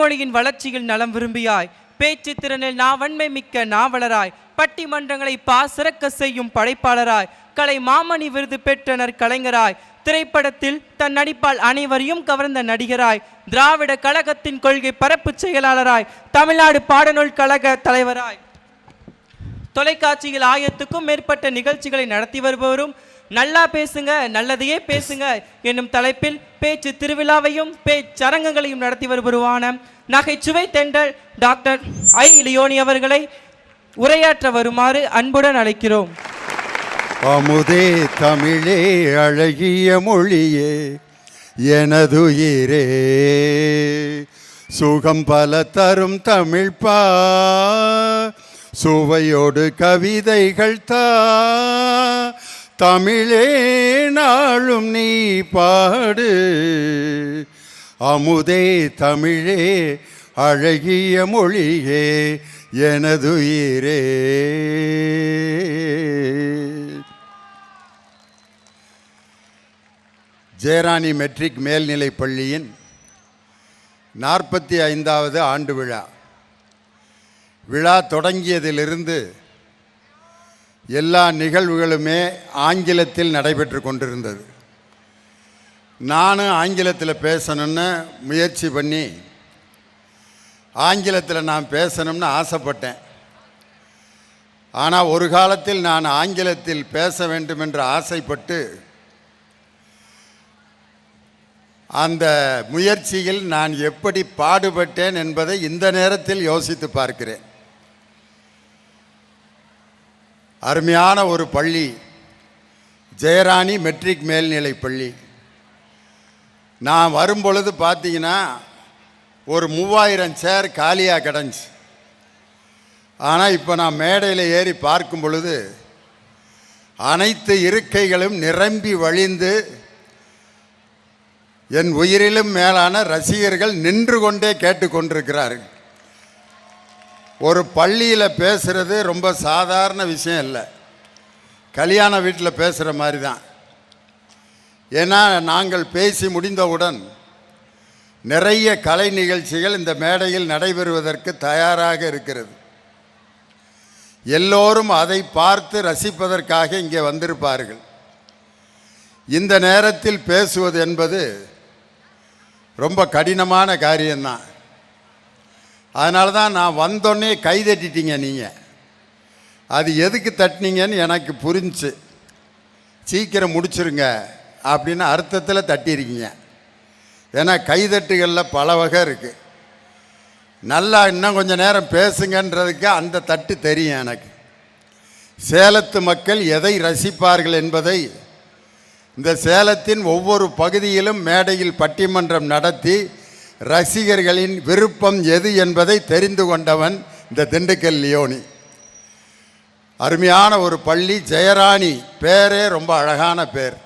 மொழியின் வளர்ச்சியில் நலம் விரும்பியாய், பேச்சு திறனில் நாவன்மை மிக்க நாவலராய், பட்டிமன்றங்களை சிறக்க செய்யும் படைப்பாளராய், கலை மாமணி விருது பெற்றனர் கலைஞராய், திரைப்படத்தில் தன் நடிப்பால் அனைவரையும் கவர்ந்த நடிகராய், திராவிட கழகத்தின் கொள்கை பரப்பு செயலாளராய், தமிழ்நாடு பாடநூல் கழக தலைவராய், தொலைக்காட்சியில் 1000க்கும் மேற்பட்ட நிகழ்ச்சிகளை நடத்தி வருபவரும், நல்லா பேசுங்க நல்லதையே பேசுங்க என்னும் தலைப்பில் பேச்சு திருவிழாவையும் பேச்சரங்கங்களையும் நடத்தி வருபவருமான நகைச்சுவை தென்றல் டாக்டர் ஐ. லியோனி அவர்களை உரையாற்ற வருமாறு அன்புடன் அழைக்கிறோம். அமுதே தமிழே அழகிய மொழியே எனதுயிரே, சுகம் பல தரும் தமிழ்ப்பா, சுவையோடு கவிதைகள் தா, தமிழே நாளும் நீ பாடு. அமுதே தமிழே அழகிய மொழியே எனதுயிரே. ஜெயராணி மெட்ரிக் மேல்நிலைப் பள்ளியின் 45வது ஆண்டு விழா தொடங்கியதிலிருந்து எல்லா நிகழ்வுகளுமே ஆங்கிலத்தில் நடைபெற்று கொண்டிருந்தது. நானும் ஆங்கிலத்தில் பேசணும்னு முயற்சி பண்ணி ஆங்கிலத்தில் நான் பேசணும்னு ஆசைப்பட்டேன். ஆனால் ஒரு காலத்தில் நான் ஆங்கிலத்தில் பேச வேண்டும் என்று ஆசைப்பட்டு அந்த முயற்சியில் நான் எப்படி பாடுபட்டேன் என்பதை இந்த நேரத்தில் யோசித்து பார்க்கிறேன். அருமையான ஒரு பள்ளி ஜெயராணி மெட்ரிக் மேல்நிலைப் பள்ளி. நான் வரும்பொழுது பார்த்தீங்கன்னா ஒரு 3000 சேர் காலியாக கிடஞ்சி. ஆனால் இப்போ நான் மேடையில் ஏறி பார்க்கும் பொழுது அனைத்து இருக்கைகளும் நிரம்பி வழிந்து என் உயிரிலும் மேலான ரசிகர்கள் நின்று கொண்டே கேட்டுக்கொண்டிருக்கிறார்கள். ஒரு பள்ளியில் பேசுகிறது ரொம்ப சாதாரண விஷயம் இல்லை, கல்யாண வீட்டில் பேசுகிற மாதிரி தான். ஏன்னா நாங்கள் பேசி முடிந்தவுடன் நிறைய கலை நிகழ்ச்சிகள் இந்த மேடையில் நடைபெறுவதற்கு தயாராக இருக்கிறது. எல்லோரும் அதை பார்த்து ரசிப்பதற்காக இங்கே வந்திருப்பார்கள். இந்த நேரத்தில் பேசுவது என்பது ரொம்ப கடினமான காரியம்தான். அதனால தான் நான் வந்தோடனே கை தட்டிட்டீங்க நீங்கள். அது எதுக்கு தட்டினீங்கன்னு எனக்கு புரிஞ்சு, சீக்கிரம் முடிச்சுருங்க அப்படின்னு அர்த்தத்தில் தட்டியிருக்கீங்க. ஏன்னா கைதட்டுகளில் பல வகை இருக்குது. நல்லா இன்னும் கொஞ்சம் நேரம் பேசுங்கன்றதுக்கு அந்த தட்டு தெரியும் எனக்கு. சேலத்து மக்கள் எதை ரசிப்பார்கள் என்பதை இந்த சேலத்தின் ஒவ்வொரு பகுதியிலும் மேடையில் பட்டிமன்றம் நடத்தி ரசிகர்களின் விருப்பம் எது என்பதை தெரிந்து கொண்டவன் இந்த திண்டுக்கல் லியோனி. அருமையான ஒரு பள்ளி ஜெயராணி, பேரே ரொம்ப அழகான பேர்.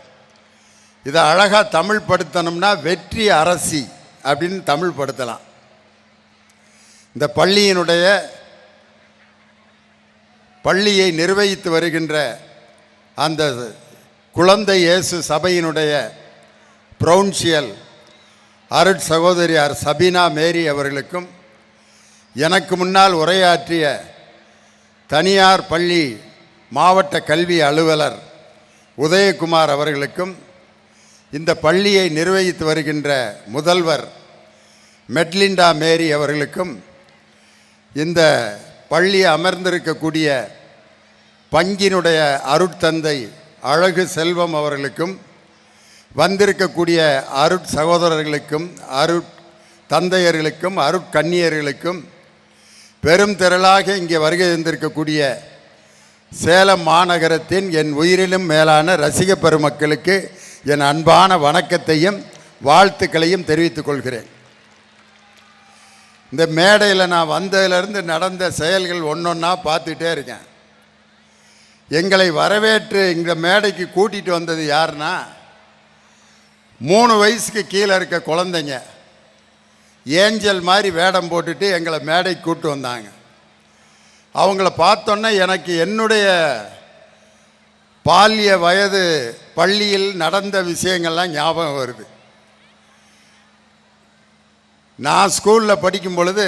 இதை அழகாக தமிழ் படுத்தணும்னா வெற்றி அரசி அப்படின்னு தமிழ் படுத்தலாம். இந்த பள்ளியை நிர்வகித்து வருகின்ற அந்த குழந்தை இயேசு சபையினுடைய பிரவுன்சியல் அருட் சகோதரியார் சபீனா மேரி அவர்களுக்கும், எனக்கு முன்னால் உரையாற்றிய தனியார் பள்ளி மாவட்ட கல்வி அலுவலர் உதயகுமார் அவர்களுக்கும், இந்த பள்ளியை நிர்வகித்து வருகின்ற முதல்வர் மெட்லிண்டா மேரி அவர்களுக்கும், இந்த பள்ளி அமர்ந்திருக்கக்கூடிய பங்கினுடைய அருட்தந்தை அழகு செல்வம் அவர்களுக்கும், வந்திருக்கக்கூடிய அருட் சகோதரர்களுக்கும், அருட் தந்தையர்களுக்கும், அருட்கன்னியர்களுக்கும், பெரும் திரளாக இங்கே வருகை தந்திருக்கக்கூடிய சேலம் மாநகரத்தின் என் உயிரிலும் மேலான ரசிக பெருமக்களுக்கு என் அன்பான வணக்கத்தையும் வாழ்த்துக்களையும் தெரிவித்துக் கொள்கிறேன். இந்த மேடையில் நான் வந்ததிலிருந்து நடந்த செயல்கள் ஒன்றொன்னா பார்த்துட்டே இருக்கேன். எங்களை வரவேற்று இந்த மேடைக்கு கூட்டிகிட்டு வந்தது யாருன்னா, 3 வயசுக்கு கீழே இருக்க குழந்தைங்க ஏஞ்சல் மாதிரி வேடம் போட்டுட்டு எங்களை மேடைக்கு கூப்பிட்டு வந்தாங்க. அவங்கள பார்த்தோன்னே எனக்கு என்னுடைய பால்ய வயது பள்ளியில் நடந்த விஷயங்கள்லாம் ஞாபகம் வருது. நான் ஸ்கூலில் படிக்கும் பொழுது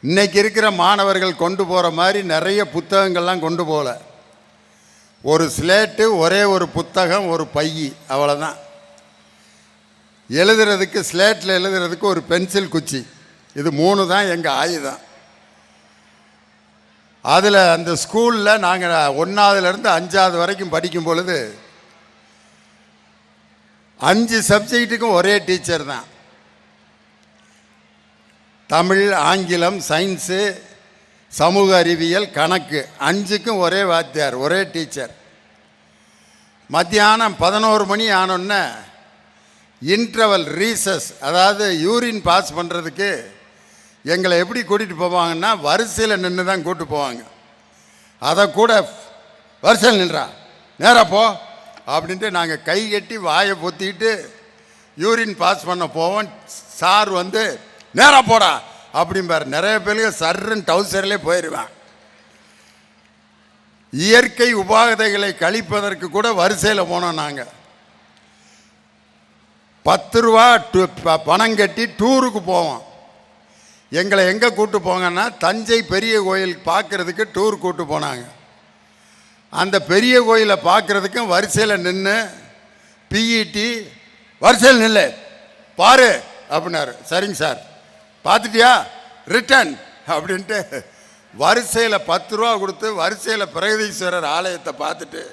இன்னைக்கு இருக்கிற மாணவர்கள் கொண்டு போகிற மாதிரி நிறைய புத்தகங்கள்லாம் கொண்டு போகல. ஒரு ஸ்லேட்டு, ஒரே ஒரு புத்தகம், ஒரு பை, அவ்வளோதான். எழுதுறதுக்கு ஸ்லேட்டில் எழுதுறதுக்கு ஒரு பென்சில் குச்சி, இது 3 தான் எங்கள் ஆயுதம். அதில் அந்த ஸ்கூலில் நாங்கள் 1ஆவதுலேருந்து 5ஆவது வரைக்கும் படிக்கும் பொழுது 5 சப்ஜெக்ட்டுக்கும் ஒரே டீச்சர் தான். தமிழ், ஆங்கிலம், சயின்ஸு, சமூக அறிவியல், கணக்கு 5க்கும் ஒரே வாத்தியார், ஒரே டீச்சர். மத்தியானம் 11 மணி ஆனோடனே இன்டர்வல் ரீசஸ், அதாவது யூரின் பாஸ் பண்ணுறதுக்கு எங்களை எப்படி கூட்டிகிட்டு போவாங்கன்னா வரிசையில் நின்று தான் கூப்பிட்டு போவாங்க. அதை கூட வரிசையில் நின்றா நேராக போ அப்படின்ட்டு நாங்கள் கை கட்டி வாயை பொத்திக்கிட்டு யூரின் பாஸ் பண்ண போவோம். சார் வந்து நேராக போடா அப்படிம்பார். நிறைய பேருக்கு சர்ன்னு டவுசர்லேயே போயிடுவேன். இயற்கை உபாதைகளை கழிப்பதற்கு கூட வரிசையில் போனோம். நாங்கள் 10 ரூபா பணம் கட்டி டூருக்கு போவோம். எங்களை எங்கே கூப்பிட்டு போங்கன்னா தஞ்சை பெரிய கோயில் பார்க்குறதுக்கு டூர் கூப்பிட்டு போனாங்க. அந்த பெரிய கோயிலை பார்க்குறதுக்கும் வரிசையில் நின்று பிஇடி வரிசையில் நில்லு பாரு அப்படின்னாரு. சரிங்க சார், பார்த்துட்டியா, ரிட்டன் அப்படின்ட்டு வரிசையில் 10 ரூபா கொடுத்து வரிசையில் பிரகதீஸ்வரர் ஆலயத்தை பார்த்துட்டு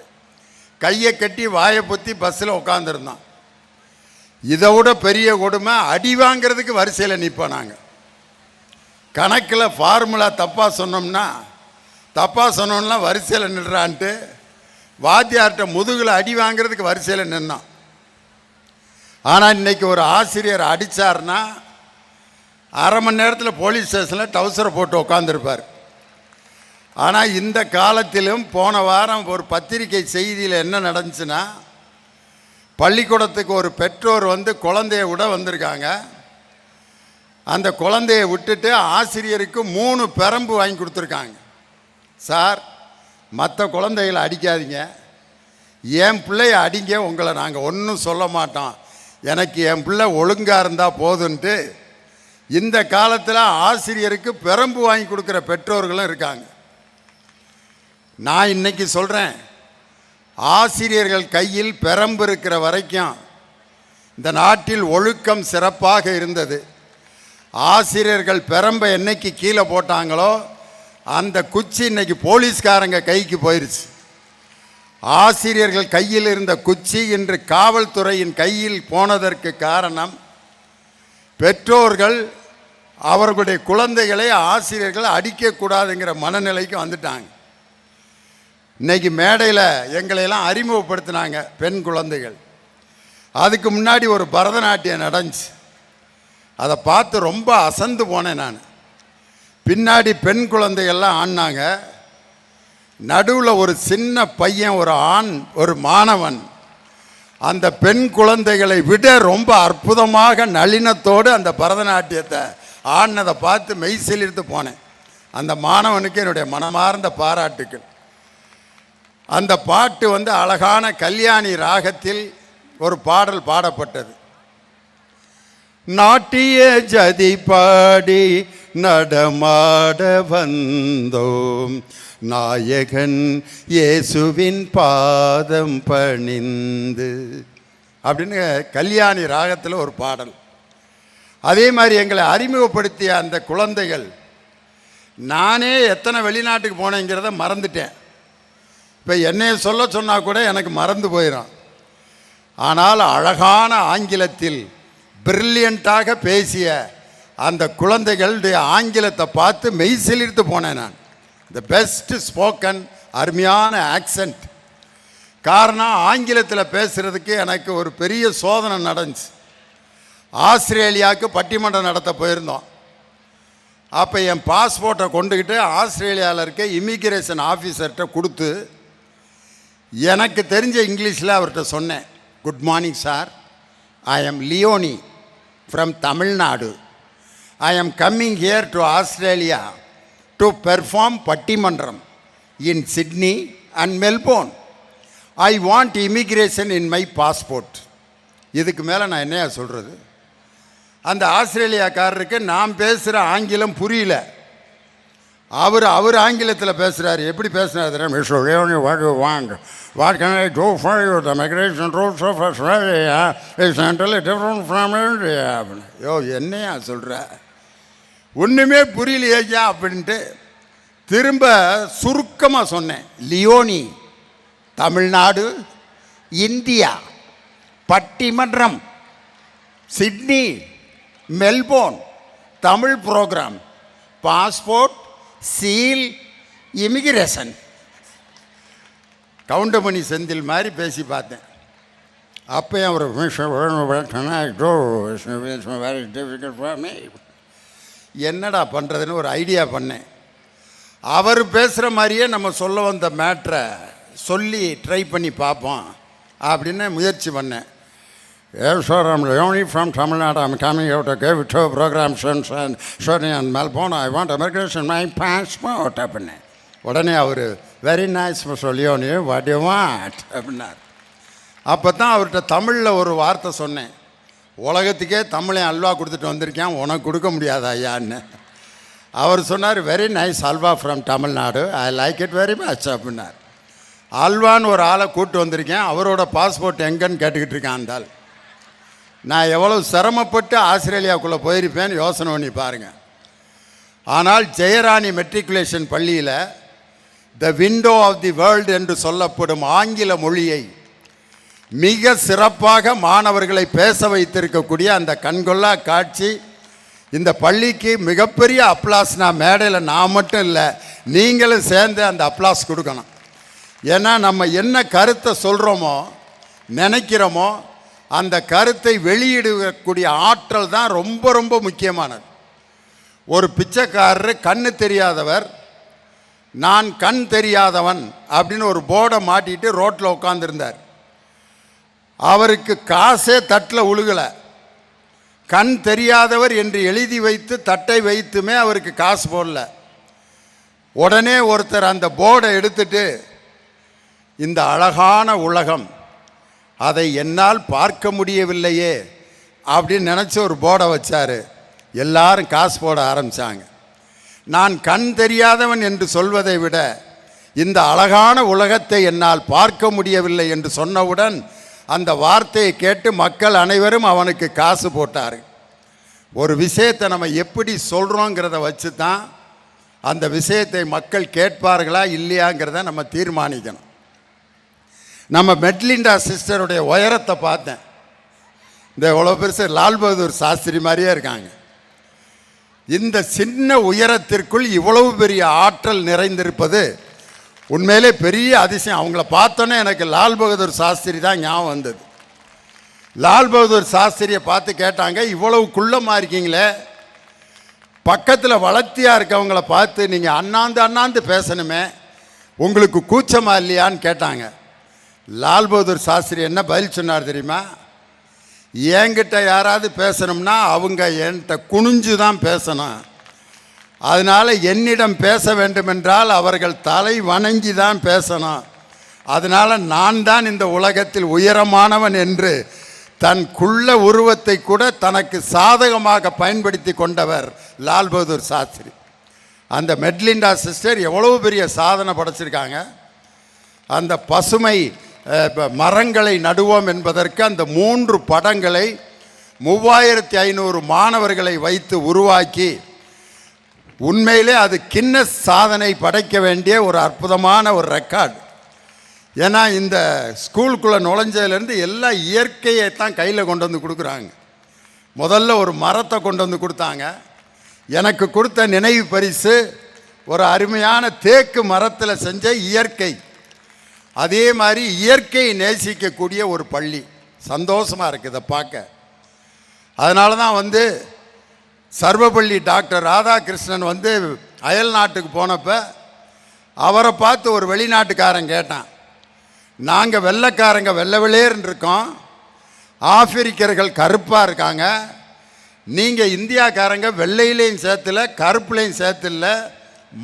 கையை கட்டி வாயை பொத்தி பஸ்ஸில் உட்காந்துருந்தோம். இதை விட பெரிய கொடுமை, அடி வாங்கிறதுக்கு வரிசையில் நிற்போம். நாங்கள் கணக்கில் ஃபார்முலா தப்பாக சொன்னோம்னா வரிசையில் நின்றான்ட்டு வாத்தியார்கிட்ட முதுகில் அடி வாங்கிறதுக்கு வரிசையில் நின்னோம். ஆனால் இன்றைக்கி ஒரு ஆசிரியர் அடித்தார்னா அரை மணி நேரத்தில் போலீஸ் ஸ்டேஷனில் டவுசரை போட்டு உட்காந்துருப்பார். ஆனால் இந்த காலத்திலும் போன வாரம் ஒரு பத்திரிகை செய்தியில் என்ன நடந்துச்சுன்னா, பள்ளிக்கூடத்துக்கு ஒரு பெற்றோர் வந்து குழந்தைய விட வந்திருக்காங்க. அந்த குழந்தைய விட்டுட்டு ஆசிரியருக்கு 3 பெரம்பு வாங்கி கொடுத்துருக்காங்க. சார், மற்ற குழந்தைகளை அடிக்காதீங்க, என் பிள்ளைய அடிங்க, உங்களை நாங்கள் ஒன்றும் சொல்ல மாட்டோம், எனக்கு என் பிள்ளை ஒழுங்காக இருந்தால் போதுன்ட்டு இந்த காலத்தில் ஆசிரியருக்கு பெரம்பு வாங்கி கொடுக்குற பெற்றோர்களும் இருக்காங்க. நான் இன்னைக்கு சொல்கிறேன், ஆசிரியர்கள் கையில் பெரம்பு இருக்கிற வரைக்கும் இந்த நாட்டில் ஒழுக்கம் சிறப்பாக இருந்தது. ஆசிரியர்கள் பெரம்பை என்னைக்கு கீழே போட்டாங்களோ அந்த குச்சி இன்னைக்கு போலீஸ்காரங்க கைக்கு போயிடுச்சு. ஆசிரியர்கள் கையில் இருந்த குச்சி இன்று காவல்துறையின் கையில் போனதற்கு காரணம், பெற்றோர்கள் அவர்களுடைய குழந்தைகளை ஆசிரியர்கள் அடிக்கக்கூடாதுங்கிற மனநிலைக்கு வந்துட்டாங்க. இன்னைக்கு மேடையில் எங்களையெல்லாம் அறிமுகப்படுத்தினாங்க பெண் குழந்தைகள். அதுக்கு முன்னாடி ஒரு பரதநாட்டியம் நடந்துச்சு. அதை பார்த்து ரொம்ப அசந்து போனேன் நான். பின்னாடி பெண் குழந்தைகள்லாம் ஆடினாங்க. நடுவில் ஒரு சின்ன பையன், ஒரு ஆண், ஒரு மாணவன் அந்த பெண் குழந்தைகளை விட ரொம்ப அற்புதமாக நளினத்தோடு அந்த பரதநாட்டியத்தை ஆடினதை பார்த்து மெய் சிலிர்த்து போனேன். அந்த மாணவனுக்கு என்னுடைய மனமார்ந்த பாராட்டுக்கள். அந்த பாட்டு வந்து அழகான கல்யாணி ராகத்தில் ஒரு பாடல் பாடப்பட்டது. நாட்டிய ஜதி பாடி நடமாட வந்தோம், நாயகன் இயேசுவின் பாதம் பணிந்து அப்படின்னு கல்யாணி ராகத்தில் ஒரு பாடல். அதே மாதிரி எங்களை அறிமுகப்படுத்திய அந்த குழந்தைகள், நானே எத்தனை வெளிநாட்டுக்கு போனேங்கிறத மறந்துட்டேன். இப்போ என்னைய சொல்ல சொன்னால் கூட எனக்கு மறந்து போயிடும். ஆனால் அழகான ஆங்கிலத்தில் பிரில்லியண்ட்டாக பேசிய அந்த குழந்தைகளுடைய ஆங்கிலத்தை பார்த்து மெய் சிலிர்த்து போனேன் நான். த பெஸ்ட் ஸ்போக்கன், அருமையான ஆக்சண்ட். காரணம், ஆங்கிலத்தில் பேசுகிறதுக்கு எனக்கு ஒரு பெரிய சோதனை நடந்துச்சு. ஆஸ்திரேலியாவுக்கு பட்டிமன்றம் நடத்த போயிருந்தோம். அப்போ என் பாஸ்போர்ட்டை கொண்டுக்கிட்டு ஆஸ்திரேலியாவில் இருக்க இமிக்ரேஷன் ஆஃபீஸர்கிட்ட கொடுத்து எனக்கு தெரிஞ்ச இங்கிலீஷில் அவர்கிட்ட சொன்னேன், good morning sir, I am Leoni from Tamil Nadu. I am coming here to Australia to perform pattimandram in Sydney and Melbourne. I want immigration in my passport. இதுக்கு மேலே நான் என்னையா சொல்கிறது? அந்த ஆஸ்திரேலியாக்காரருக்கு நான் பேசுகிற ஆங்கிலம் புரியல. அவர் ஆங்கிலத்தில் பேசுகிறாரு. எப்படி பேசுகிறாரு? What can I do for you? The migration rules of Australia is entirely different from India. யோ என்னையா சொல்கிற, ஒன்றுமே புரியலையா அப்படின்ட்டு திரும்ப சுருக்கமாக சொன்னேன். லியோனி, தமிழ்நாடு, இந்தியா, பட்டிமன்றம், Sydney, Melbourne, Tamil program, passport, seal, immigration. Goundamani Senthil மாதிரி பேசி பார்த்தேன். அப்போயும் அவர் என்னடா பண்ணுறதுன்னு ஒரு ஐடியா பண்ணேன். அவர் பேசுகிற மாதிரியே நம்ம சொல்ல வந்த மேட்ரை சொல்லி ட்ரை பண்ணி பார்ப்போம் அப்படின்னு முயற்சி பண்ணேன். Yes, sir, I'm Leonie from Tamil Nadu. I'm coming out to give 2 programs in Sydney and Melbourne. I want immigration, my passport. அப்படின்னேன். உடனே அவர் very nice mister Leoni, what you want அப்படின்னார். அப்போ தான் அவர்கிட்ட தமிழில் ஒரு வார்த்தை சொன்னேன். உலகத்துக்கே தமிழை அல்வா கொடுத்துட்டு வந்திருக்கேன், உனக்கு கொடுக்க முடியாத ஐயான்னு. அவர் சொன்னார், very nice halwa from Tamil Nadu, I like it very much அப்படின்னார். அல்வான்னு ஒரு ஆளை கூப்பிட்டு வந்திருக்கேன், அவரோட பாஸ்போர்ட் எங்கன்னு கேட்டுக்கிட்டு இருக்கேன். அந்தால் நான் எவ்வளோ சிரமப்பட்டு ஆஸ்திரேலியாவுக்குள்ளே போயிருப்பேன்னு யோசனை பண்ணி பாருங்கள். ஆனால் ஜெயராணி மெட்ரிகுலேஷன் பள்ளியில் the window of the world என்று சொல்லப்படும் ஆங்கில மொழியை மிக சிறப்பாக மாணவர்களை பேச வைத்திருக்கக்கூடிய அந்த கண்கொள்ளா காட்சி இந்த பள்ளிக்கு மிகப்பெரிய அப்ளாஸ். நான் மேடையில் நான் மட்டும் இல்லை, நீங்களும் சேர்ந்து அந்த அப்ளாஸ் கொடுக்கணும். ஏன்னா நம்ம என்ன கருத்தை சொல்கிறோமோ நினைக்கிறோமோ அந்த கருத்தை வெளியிடக்கூடிய ஆற்றல் தான் ரொம்ப ரொம்ப முக்கியமானது. ஒரு பிச்சைக்காரர் கண்ணு தெரியாதவர், நான் கண் தெரியாதவன் அப்படின்னு ஒரு போர்டை மாட்டிட்டு ரோட்டில் உட்காந்துருந்தார். அவருக்கு காசே தட்டில் உழுகலை. கண் தெரியாதவர் என்று எழுதி வைத்து தட்டை வைத்துமே அவருக்கு காசு போடல. உடனே ஒருத்தர் அந்த போர்டை எடுத்துட்டு, இந்த அழகான உலகம் அதை என்னால் பார்க்க முடியவில்லையே அப்படின்னு நினச்சி ஒரு போர்டை வச்சார். எல்லாரும் காசு போட ஆரம்பித்தாங்க. நான் கண் தெரியாதவன் என்று சொல்வதை விட இந்த அழகான உலகத்தை என்னால் பார்க்க முடியவில்லை என்று சொன்னவுடன் அந்த வார்த்தையை கேட்டு மக்கள் அனைவரும் அவனுக்கு காசு போட்டார். ஒரு விஷயத்தை நம்ம எப்படி சொல்கிறோங்கிறத வச்சு தான் அந்த விஷயத்தை மக்கள் கேட்பார்களா இல்லையாங்கிறத நம்ம தீர்மானிக்கணும். நம்ம மெட்லிண்டா சிஸ்டருடைய உயரத்தை பார்த்தேன். இந்த எவ்வளோ பெருசு லால் பகதூர் சாஸ்திரி மாதிரியே இருக்காங்க. இந்த சின்ன உயரத்திற்குள் இவ்வளவு பெரிய ஆற்றல் நிறைந்திருப்பது உண்மையிலே பெரிய அதிசயம். அவங்கள பார்த்தோன்னே எனக்கு லால் பகதூர் சாஸ்திரி தான் ஞாபகம் வந்தது. லால் பகதூர் சாஸ்திரியை பார்த்து கேட்டாங்க, இவ்வளவு குள்ளமாக இருக்கீங்களே, பக்கத்தில் வளர்த்தியாக இருக்கவங்கள பார்த்து நீங்கள் அண்ணாந்து பேசணுமே, உங்களுக்கு கூச்சமா இல்லையான்னு கேட்டாங்க. லால் பகதூர் சாஸ்திரி என்ன பதில் சொன்னார் தெரியுமா? என்கிட்ட யாராவது பேசணும்னா அவங்க என்கிட்ட குனிஞ்சு தான் பேசணும். அதனால் என்னிடம் பேச வேண்டுமென்றால் அவர்கள் தலை வணங்கி தான் பேசணும். அதனால் நான் தான் இந்த உலகத்தில் உயரமானவன் என்று தன் குள்ள உருவத்தை கூட தனக்கு சாதகமாக பயன்படுத்தி கொண்டவர் லால் பகதூர் சாஸ்திரி. அந்த மெட்லிண்டா சிஸ்டர் எவ்வளவு பெரிய சாதனை படைச்சிருக்காங்க. அந்த பசுமை மரங்களை நடுவோம் என்பதற்கு அந்த 3 படங்களை 3500 மாணவர்களை வைத்து உருவாக்கி உண்மையிலே அது கின்னஸ் சாதனை படைக்க வேண்டிய ஒரு அற்புதமான ஒரு ரெக்கார்டு. ஏன்னா இந்த ஸ்கூலுக்குள்ளே நுழைஞ்சதுலேருந்து எல்லா இயற்கையை தான் கையில் கொண்டு வந்து கொடுக்குறாங்க. முதல்ல ஒரு மரத்தை கொண்டு வந்து கொடுத்தாங்க. எனக்கு கொடுத்த நினைவு பரிசு ஒரு அருமையான தேக்கு மரத்தில் செஞ்ச இயற்கை. அதே மாதிரி இயற்கையை நேசிக்கக்கூடிய ஒரு பள்ளி. சந்தோஷமாக இருக்குது இதை பார்க்க. அதனால தான் சர்வப்பள்ளி டாக்டர் ராதாகிருஷ்ணன் அயல் நாட்டுக்கு போனப்போ அவரை பார்த்து ஒரு வெளிநாட்டுக்காரன் கேட்டான், நாங்கள் வெள்ளைக்காரங்க வெள்ளை வெள்ளையர்னு இருக்கோம், ஆப்பிரிக்கர்கள் கருப்பாக இருக்காங்க, நீங்கள் இந்தியாக்காரங்க வெள்ளையிலையும் சேர்த்துல கருப்புலையும் சேர்த்துல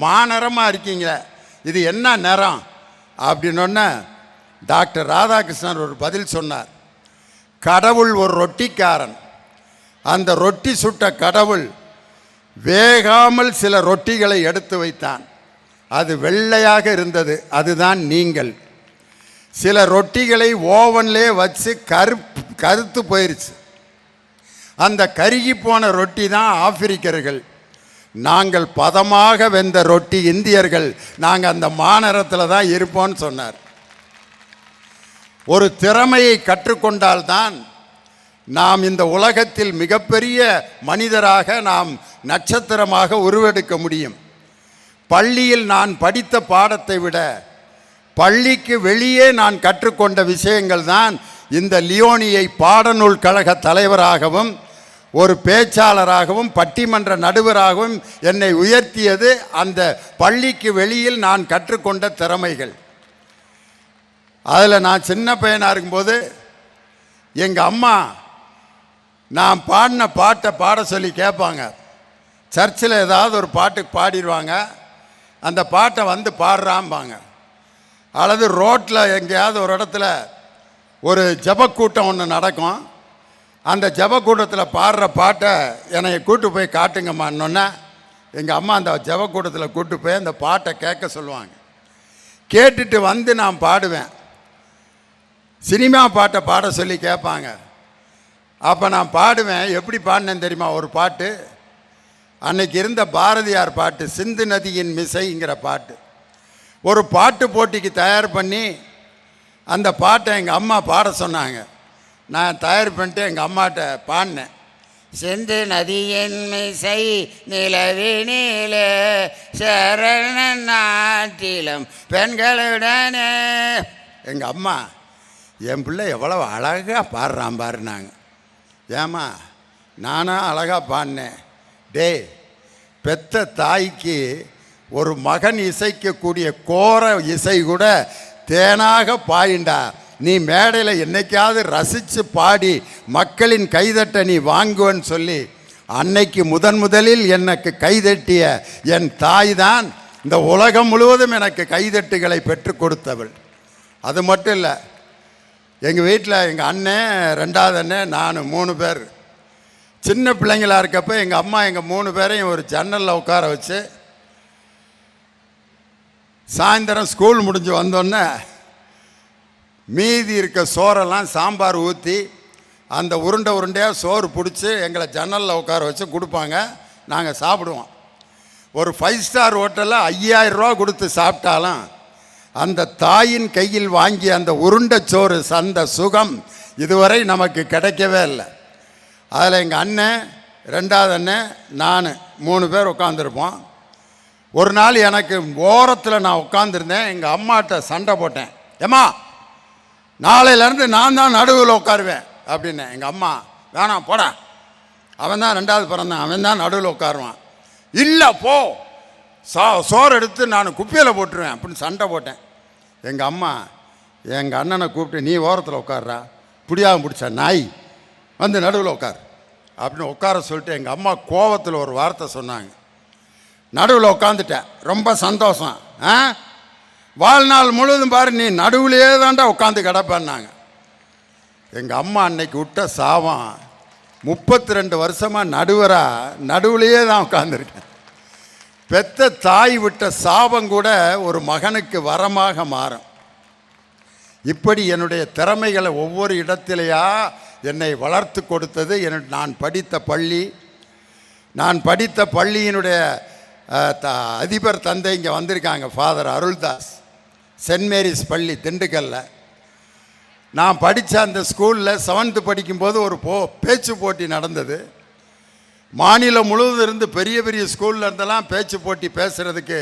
மாநிறமாக இருக்கீங்க, இது என்ன நிறம் அப்படின்னொன்னே டாக்டர் ராதாகிருஷ்ணன் ஒரு பதில் சொன்னார். கடவுள் ஒரு ரொட்டிக்காரன், அந்த ரொட்டி சுட்ட கடவுள் வேகாமல் சில ரொட்டிகளை எடுத்து வைத்தான். அது வெள்ளையாக இருந்தது. அதுதான் நீங்கள். சில ரொட்டிகளை ஓவன்லே வச்சு கருத்து போயிருச்சு. அந்த கருகி போன ரொட்டி தான் ஆப்பிரிக்கர்கள். நாங்கள் பதமாக வெந்த ரொட்டி இந்தியர்கள். நாங்கள் அந்த மாநகரத்தில் தான் இருப்போம்னு சொன்னார். ஒரு திறமையை கற்றுக்கொண்டால்தான் நாம் இந்த உலகத்தில் மிகப்பெரிய மனிதராக, நாம் நட்சத்திரமாக உருவெடுக்க முடியும். பள்ளியில் நான் படித்த பாடத்தை விட பள்ளிக்கு வெளியே நான் கற்றுக்கொண்ட விஷயங்கள் தான் இந்த லியோனியை பாடநூல் கழக தலைவராகவும் ஒரு பேச்சாளராகவும் பட்டிமன்ற நடுவராகவும் என்னை உயர்த்தியது. அந்த பள்ளிக்கு வெளியில் நான் கற்றுக்கொண்ட திறமைகள். அதில் நான் சின்ன பையனாக இருக்கும்போது எங்கள் அம்மா நான் பாடின பாட்டை பாட சொல்லி கேட்பாங்க. சர்ச்சில் ஏதாவது ஒரு பாட்டுக்கு பாடிடுவாங்க. அந்த பாட்டை வந்து பாடுறாம்பாங்க. அல்லது ரோட்டில் எங்கேயாவது ஒரு இடத்துல ஒரு ஜபக்கூட்டம் ஒன்று நடக்கும். அந்த ஜபக்கூட்டத்தில் பாடுற பாட்டை என்னை கூட்டு போய் காட்டுங்கம்மான்னொன்னே எங்கள் அம்மா அந்த ஜபக்கூட்டத்தில் கூட்டு போய் அந்த பாட்டை கேட்க சொல்லுவாங்க. கேட்டுட்டு வந்து நான் பாடுவேன். சினிமா பாட்டை பாட சொல்லி கேட்பாங்க. அப்போ நான் பாடுவேன். எப்படி பாடினேன் தெரியுமா? ஒரு பாட்டு அன்னைக்கு இருந்த பாரதியார் பாட்டு, சிந்து நதியின் மிசைங்கிற பாட்டு. ஒரு பாட்டு போட்டிக்கு தயார் பண்ணி அந்த பாட்டை எங்கள் அம்மா பாட சொன்னாங்க. நான் தயார் பண்ணிட்டு எங்கள் அம்மாட்ட பாடினேன். சிந்து நதியின் மிசை நிலவினிலே சரண நாட்டிலும் பெண்களுடனே. எங்கள் அம்மா என் பிள்ளை எவ்வளோ அழகாக பாடுறான் பாருனாங்க. ஏம்மா நானும் அழகாக பாடினேன். டே, பெத்த தாய்க்கு ஒரு மகன் இசைக்கக்கூடிய கோர இசை கூட தேனாக பாயிண்டா. நீ மேடையில் என்னைக்காவது ரசித்து பாடி மக்களின் கைதட்ட நீ வாங்குவன்னு சொல்லி அன்னைக்கு முதலில் எனக்கு கைதட்டிய என் தாய் தான் இந்த உலகம் முழுவதும் எனக்கு கைதட்டுகளை பெற்று கொடுத்தவள். அது மட்டும் இல்லை, எங்கள் வீட்டில் எங்கள் அண்ணன், ரெண்டாவது அண்ணன், நான் 3 பேர். சின்ன பிள்ளைங்களாக இருக்கப்போ எங்கள் அம்மா எங்கள் 3 பேரையும் ஒரு ஜன்னலில் உட்கார வச்சு சாயந்தரம் ஸ்கூல் முடிஞ்சு வந்தோடனே மீதி இருக்க சோறெல்லாம் சாம்பார் ஊற்றி அந்த உருண்டையாக சோறு பிடிச்சி எங்களை ஜன்னலில் உட்கார வச்சு கொடுப்பாங்க. நாங்கள் சாப்பிடுவோம். ஒரு 5 ஸ்டார் ஹோட்டலில் 5000 ரூபா கொடுத்து சாப்பிட்டாலும் அந்த தாயின் கையில் வாங்கி அந்த உருண்டை சோறு அந்த சுகம் இதுவரை நமக்கு கிடைக்கவே இல்லை. அதில் எங்கள் அண்ணன், ரெண்டாவது அண்ணன், நான் 3 பேர் உட்காந்துருப்போம். ஒரு நாள் எனக்கு ஓரத்தில் நான் உட்காந்துருந்தேன். எங்கள் அம்மாட்ட சண்டை போட்டேன். ஏம்மா, நாளையிலேருந்து நான் தான் நடுவில் உட்காருவேன் அப்படின்னேன். எங்கள் அம்மா, வேணாம் போட, அவன் தான் 2வது பிறந்தான், அவன் தான் நடுவில் உட்காருவான். இல்லை போ, சோறு எடுத்து நான் குப்பையில் போட்டுருவேன் அப்படின்னு சண்டை போட்டேன். எங்கள் அம்மா எங்கள் அண்ணனை கூப்பிட்டு, நீ ஓரத்தில் உட்கார்றா, புடியாக பிடிச்ச நாய், வந்து நடுவில் உட்கார் அப்படின்னு உட்கார சொல்லிட்டு எங்கள் அம்மா கோவத்தில் ஒரு வார்த்தை சொன்னாங்க. நடுவில் உட்காந்துட்டேன். ரொம்ப சந்தோஷம். வாழ்நாள் முழுவதும் பாரு நீ நடுவுலையே தாண்டா உட்காந்து கிடப்பேன்னாங்க. எங்கள் அம்மா அன்னைக்கு விட்ட சாபம் 32 வருஷமாக நடுவுலையே தான் உட்காந்துருக்கேன். பெத்த தாய் விட்ட சாபம் கூட ஒரு மகனுக்கு வரமாக மாறும். இப்படி என்னுடைய திறமைகளை ஒவ்வொரு இடத்திலேயா என்னை வளர்த்து கொடுத்தது நான் படித்த பள்ளி. நான் படித்த பள்ளியினுடைய அதிபர் தந்தை இங்கே வந்திருக்காங்க, ஃபாதர் அருள்தாஸ், சென்ட் மேரிஸ் பள்ளி திண்டுக்கல்ல. நான் படித்த அந்த ஸ்கூலில் 7th படிக்கும்போது ஒரு பேச்சு போட்டி நடந்தது. மாநிலம் முழுவதும் இருந்து பெரிய பெரிய ஸ்கூலில் இருந்தெல்லாம் பேச்சு போட்டி பேசுகிறதுக்கு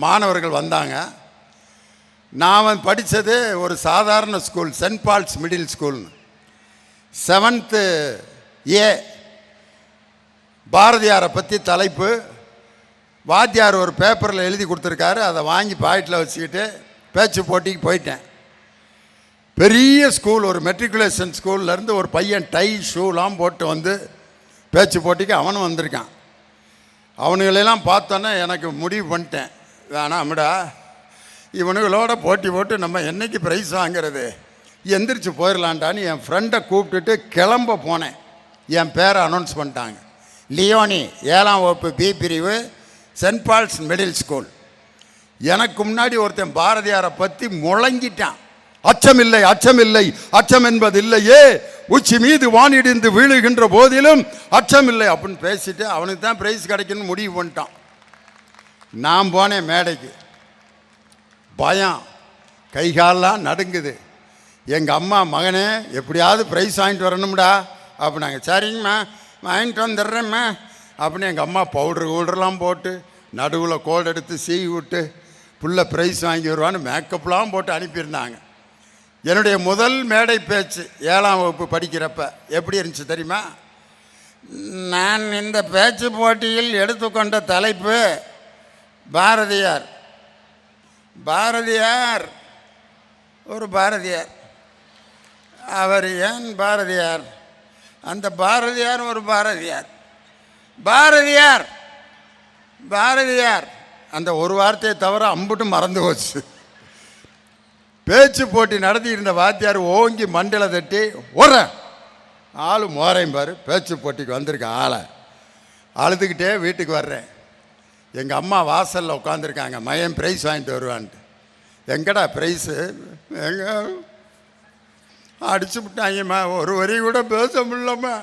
மாணவர்கள் வந்தாங்க. நான் படித்தது ஒரு சாதாரண ஸ்கூல், சென்ட் பால்ஸ் மிடில் ஸ்கூல்னு. 7th A பாரதியாரை பற்றி தலைப்பு. வாத்தியார் ஒரு பேப்பரில் எழுதி கொடுத்துருக்காரு. அதை வாங்கி பாக்கெட்டில் வச்சுக்கிட்டு பேச்சு போட்டிக்கு போயிட்டேன். பெரிய ஸ்கூல், ஒரு மெட்ரிகுலேஷன் ஸ்கூல்லேருந்து ஒரு பையன் டை ஷூலாம் போட்டு வந்து பேச்சு போட்டிக்கு அவனும் வந்திருக்கான். அவனுங்களெல்லாம் பார்த்தோன்னே எனக்கு முடிவு பண்ணிட்டேன், வேணாம்டா இவனுங்களோட போட்டி போட்டு நம்ம என்றைக்கு ப்ரைஸ் வாங்கிறது, எந்திரிச்சு போயிடலான்டான்னு என் ஃப்ரெண்டை கூப்பிட்டுட்டு கிளம்ப போனேன். என் பேரை அனௌன்ஸ் பண்ணிட்டாங்க. லியோனி 7ஆம் வகுப்பு பி பிரிவு, சென்ட் பால்ஸ் மிடில் ஸ்கூல். எனக்கு முன்னாடி ஒருத்தன் பாரதியாரை பற்றி முழங்கிட்டான். அச்சமில்லை, அச்சமில்லை, அச்சம் என்பது இல்லையே, உச்சி மீது வானிடிந்து வீழுகின்ற போதிலும் அச்சமில்லை அப்படின்னு பேசிட்டு அவனுக்கு தான் பிரைஸ் கிடைக்கணும்னு முடிவு பண்ணிட்டான். நான் போனேன் மேடைக்கு, பயம், கைகாலெலாம் நடுங்குது. எங்கள் அம்மா, மகனே எப்படியாவது ப்ரைஸ் வாங்கிட்டு வரணும்டா அப்படின்னாங்க. சரிங்கம்மா வாங்கிட்டு வந்துடுறேம்மா அப்படின்னு எங்கள் அம்மா பவுடர்லாம் போட்டு நடுவில் கோல்டு எடுத்து சீவி விட்டு புள்ள ப்ரைஸ் வாங்கி வருவான்னு மேக்கப்லாம் போட்டு அனுப்பியிருந்தாங்க. என்னுடைய முதல் மேடை பேச்சு 7ஆம் வகுப்பு படிக்கிறப்ப எப்படி இருந்துச்சு தெரியுமா? நான் இந்த பேச்சு போட்டியில் எடுத்துக்கொண்ட தலைப்பு பாரதியார். பாரதியார் ஒரு பாரதியார், அவர் ஏன் பாரதியார்? அந்த பாரதியார் ஒரு பாரதியார். பாரதியார் பாரதியார் அந்த ஒரு வார்த்தையை தவிர அம்புட்டு மறந்து போச்சு. பேச்சு போட்டி நடத்தி இருந்த வாத்தியார் ஓங்கி மண்டல தட்டி ஒரு ஆள் மோரையும் பாரு, பேச்சு போட்டிக்கு வந்திருக்கேன் ஆளை. அழுதுகிட்டே வீட்டுக்கு வர்றேன். எங்கள் அம்மா வாசலில் உட்காந்துருக்காங்க, மையன் ப்ரைஸ் வாங்கிட்டு வருவான்ட்டு. எங்கடா ப்ரைஸு? எங்க அடிச்சு விட்டாங்கம்மா, ஒரு வரி கூட பேச முடியலம்மா,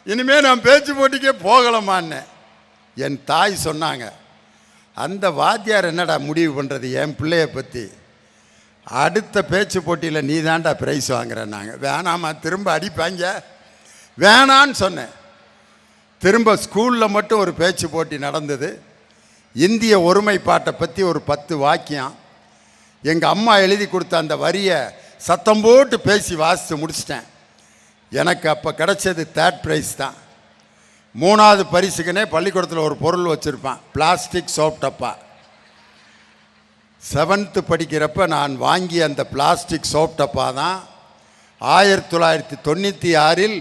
இனிமேல் நான் பேச்சு போட்டிக்கே போகலம்மான்னு. என் தாய் சொன்னாங்க, அந்த வாத்தியார் என்னடா முடிவு பண்ணுறது என் பிள்ளைய பற்றி? அடுத்த பேச்சு போட்டியில் நீ தான்டா ப்ரைஸ் வாங்குறேன்னாங்க. வேணாம்மா, திரும்ப அடிப்பாங்க, வேணான்னு சொன்னேன். திரும்ப ஸ்கூலில் மட்டும் ஒரு பேச்சு போட்டி நடந்தது. இந்திய ஒருமைப்பாட்டை பற்றி ஒரு 10 வாக்கியம் எங்கள் அம்மா எழுதி கொடுத்த அந்த வரியை சத்தம் போட்டு பேசி வாசித்து முடிச்சிட்டேன். எனக்கு அப்போ கிடச்சது 3rd ப்ரைஸ் தான். 3வது பரிசுக்குனே பள்ளிக்கூடத்தில் ஒரு பொருள் வச்சுருப்பான், பிளாஸ்டிக் சோப் டப்பா. 7th படிக்கிறப்ப நான் வாங்கிய அந்த பிளாஸ்டிக் சோப் டப்பா தான் 1996இல்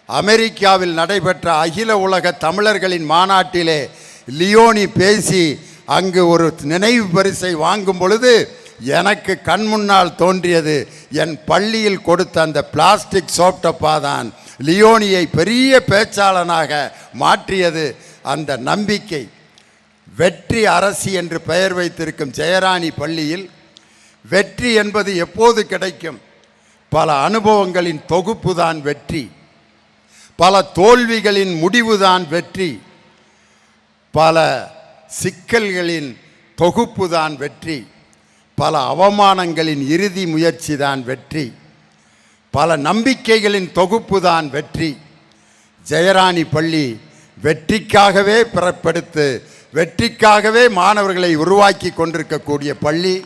அமெரிக்காவில் நடைபெற்ற அகில உலக தமிழர்களின் மாநாட்டிலே லியோனி பேசி அங்கு ஒரு நினைவு பரிசை வாங்கும் பொழுது எனக்கு கண் முன்னால் தோன்றியது என் பள்ளியில் கொடுத்த அந்த பிளாஸ்டிக் சோப் டப்பா தான் லியோனியை பெரிய பேச்சாளனாக மாற்றியது. அந்த நம்பிக்கை. வெற்றி அரசி என்று பெயர் வைத்திருக்கும் ஜெயராணி பள்ளியில் வெற்றி என்பது எப்போது கிடைக்கும்? பல அனுபவங்களின் தொகுப்பு தான் வெற்றி, பல தோல்விகளின் முடிவுதான் வெற்றி, பல சிக்கல்களின் தொகுப்பு தான் வெற்றி, பல அவமானங்களின் இறுதி முயற்சி தான் வெற்றி, பல நம்பிக்கைகளின் தொகுப்பு தான் வெற்றி. ஜெயராணி பள்ளி வெற்றிக்காகவே பிறப்பெடுத்து வெற்றிக்காகவே மாணவர்களை உருவாக்கி கொண்டிருக்கக்கூடிய பள்ளி.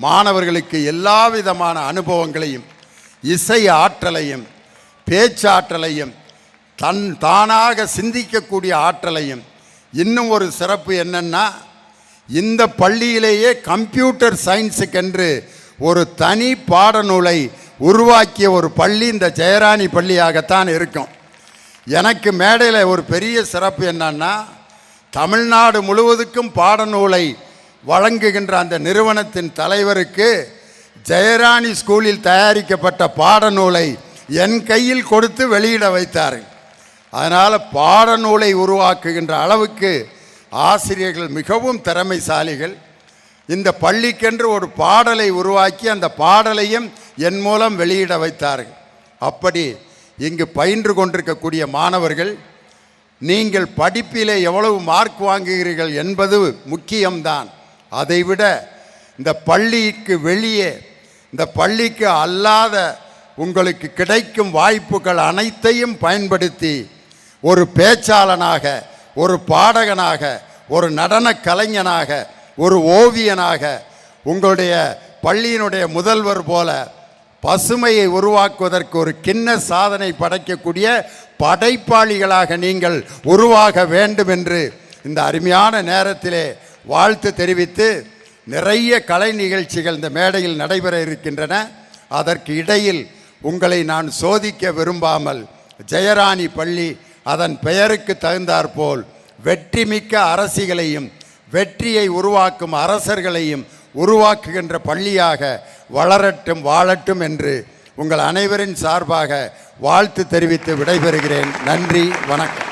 மாணவர்களுக்கு எல்லா விதமான அனுபவங்களையும், இசை ஆற்றலையும், பேச்சாற்றலையும், தானாக சிந்திக்கக்கூடிய ஆற்றலையும். இன்னும் ஒரு சிறப்பு என்னன்னா, இந்த பள்ளியிலேயே கம்ப்யூட்டர் சயின்ஸுக்கென்று ஒரு தனி பாடநூலை உருவாக்கிய ஒரு பள்ளி இந்த ஜெயராணி பள்ளியாகத்தான் இருக்கும். எனக்கு மேடையில் ஒரு பெரிய சிறப்பு என்னன்னா, தமிழ்நாடு முழுவதுக்கும் பாடநூலை வழங்குகின்ற அந்த நிறுவனத்தின் தலைவருக்கு ஜெயராணி ஸ்கூலில் தயாரிக்கப்பட்ட பாடநூலை என் கையில் கொடுத்து வெளியிட வைத்தார். அதனால் பாடநூலை உருவாக்குகின்ற அளவுக்கு ஆசிரியர்கள் மிகவும் திறமைசாலிகள். இந்த பள்ளிக்கென்று ஒரு பாடலை உருவாக்கி அந்த பாடலையும் என் மூலம் வெளியிட வைத்தார்கள். அப்படி இங்கு பயின்று கொண்டிருக்கக்கூடிய மாணவர்கள், நீங்கள் படிப்பிலே எவ்வளவு மார்க் வாங்குகிறீர்கள் என்பது முக்கியம்தான். அதைவிட இந்த பள்ளிக்கு வெளியே, இந்த பள்ளிக்கு அல்லாத உங்களுக்கு கிடைக்கும் வாய்ப்புகள் அனைத்தையும் பயன்படுத்தி ஒரு பேச்சாளனாக, ஒரு பாடகனாக, ஒரு நடன கலைஞனாக, ஒரு ஓவியனாக, உங்களுடைய பள்ளியினுடைய முதல்வர் போல பசுமையை உருவாக்குவதற்கு ஒரு கிண்ண சாதனை படைக்கக்கூடிய படைப்பாளிகளாக நீங்கள் உருவாக வேண்டும் என்று இந்த அருமையான நேரத்திலே வாழ்த்து தெரிவித்து, நிறைய கலை நிகழ்ச்சிகள் இந்த மேடையில் நடைபெற இருக்கின்றன. அதற்கு இடையில் உங்களை நான் சோதிக்க விரும்பாமல், ஜெயராணி பள்ளி அதன் பெயருக்கு தகுந்தாற்போல் வெற்றிமிக்க அரசிகளையும் வெற்றியை உருவாக்கும் அரசர்களையும் உருவாக்குகின்ற பள்ளியாக வளரட்டும், வாழட்டும் என்று உங்கள் அனைவரின் சார்பாக வாழ்த்து தெரிவித்து விடைபெறுகிறேன். நன்றி, வணக்கம்.